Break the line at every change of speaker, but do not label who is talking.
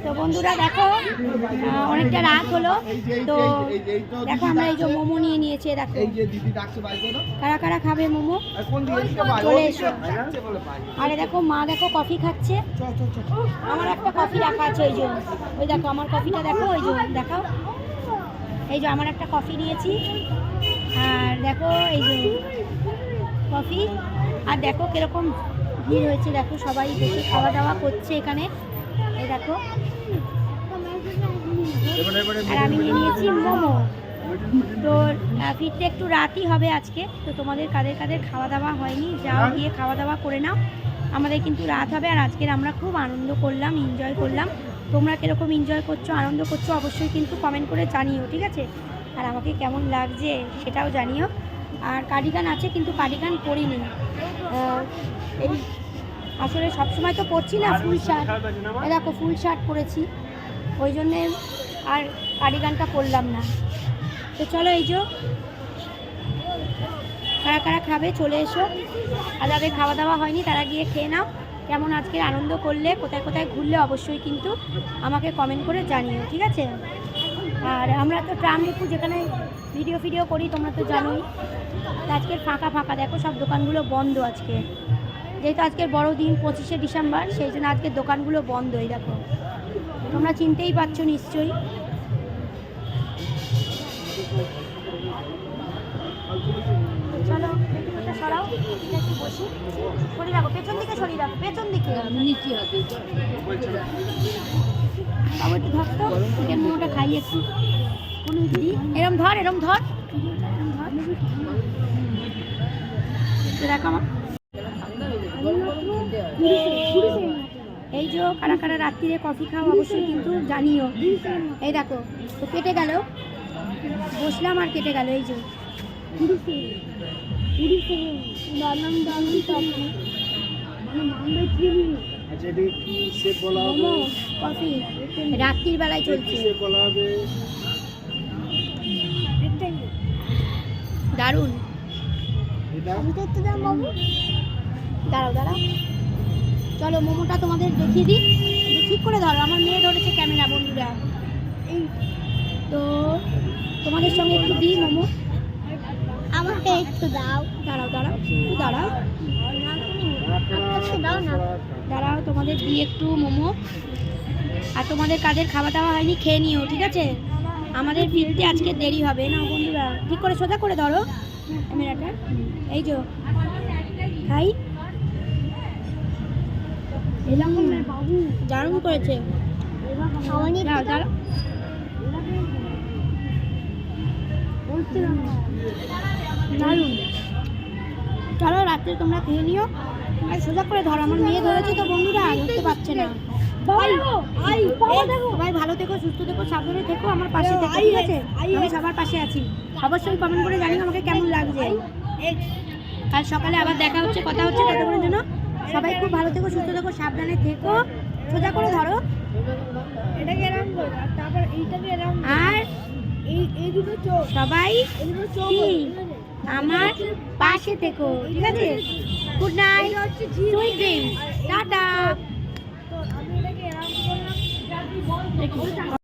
তো বন্ধুরা দেখো অনেকটা রাত হলো, তো দেখো আমরা এই যে মোমো নিয়ে নিয়েছি। দেখো কারা কারা খাবে মোমো চলে এসো। আরে দেখো মা দেখো কফি খাচ্ছে, আমার একটা কফি রাখা আছে ওই যে, ওই দেখো আমার কফিটা দেখো, ওই যে দেখাও, এই যে আমার একটা কফি নিয়েছি। আর দেখো এই যে কফি, আর দেখো কিরকম ভিড় হয়েছে, দেখো সবাই বসে খাওয়া দাওয়া করছে এখানে। এই দেখো, আর আমি নিয়ে নিয়েছি মোমো। তো ফিরতে একটু রাতই হবে আজকে, তো তোমাদের কাদের কাদের খাওয়া দাওয়া হয়নি যাও গিয়ে খাওয়া দাওয়া করে নাও। আমাদের কিন্তু রাত হবে, আর আজকের আমরা খুব আনন্দ করলাম, এনজয় করলাম। তোমরা কীরকম এনজয় করছো, আনন্দ করছো অবশ্যই কিন্তু কমেন্ট করে জানিও, ঠিক আছে? আর আমাকে কেমন লাগছে সেটাও জানিও। আর কার্ডিগান আছে কিন্তু কার্ডিগান পরিনি, এই আসলে সবসময় তো পরছি না ফুল শার্ট, দেখো ফুল শার্ট পরেছি, ওই জন্যে আর কার্ডিগানটা পরলাম না। তো চলো এই যে কারা কারা খাবে চলে এসো, আর যাদের খাওয়া দাওয়া হয়নি তারা গিয়ে খেয়ে নাও। কেমন আজকে আনন্দ করলে, কোথায় কোথায় ঘুরলে অবশ্যই কিন্তু আমাকে কমেন্ট করে জানিও, ঠিক আছে? আর আমরা তো ট্রাম ডিপু যেখানে ভিডিও করি তোমরা তো জানোই, আজকের ফাঁকা ফাঁকা দেখো, সব দোকানগুলো বন্ধ আজকে, যেহেতু আজকের বড় দিন 25শে ডিসেম্বর, সেই জন্য আজকের দোকানগুলো বন্ধ। এই দেখো তোমরা চিনতেই পারছো নিশ্চয়ই। চলো একটু সরাও, একটু বসি, সরিয়ে রাখো পেছন দিকে, সরিয়ে রাখো পেছন দিকে। বাবু একটু ধর তো, চিকেন মোমোটা খাই একটু, এরম ধর এরম ধর। দেখো আমার এই যে কারা কারা রাত্রিরে কফি খাও অবশ্যই কিন্তু জানিও। এই দেখো তো কেটে গেল, বসলাম আর কেটে গেল। এই যে কফি রাত্রির বেলায় চলছে, দারুণ। দাঁড়াও দাঁড়াও, চলো মোমোটা তোমাদের দেখিয়ে দিই, ঠিক করে ধরো, আমার মেয়ে ধরেছে ক্যামেরা বন্ধুরা। এই তো তোমাদের সঙ্গে একটু দিই মোমো, আমাকে একটু দাও। দাঁড়াও দাঁড়াও একটু দাঁড়াও, দাঁড়াও তোমাদের দিই একটু মোমো। আর তোমাদের কাদের খাওয়া দাওয়া হয়নি খেয়ে নিও, ঠিক আছে? আমাদের ফিরতে আজকে দেরি হবে না বন্ধুরা, ঠিক করে সোজা করে ধরো ক্যামেরাটা। এই যে খাই, দারুণ করেছে, দারুণ। চলো রাত্রে তোমরা খেয়ে নিও, আর সোজা করে ধরো, আমার মেয়ে ধরেছে তো বন্ধুরা, ধরতে পারছে না। সবাই ভালো থেকো, সুস্থ থেকো, সাবধানে থেকো, আমার পাশে থেকো, ঠিক আছে? আমি সবার পাশে আছি, অবশ্যই কমেন্ট করে জানিও আমাকে কেমন লাগছে। কাল সকালে আবার দেখা হচ্ছে, কথা হচ্ছে, ততক্ষণের জন্য সবাই খুব ভালো থেকো, সুস্থ থেকো, সাবধানে থেকো, সোজা করে ধরো। আর সবাই আমার পাশে থেকো, ঠিক আছে? Good night, sweet dreams, tata.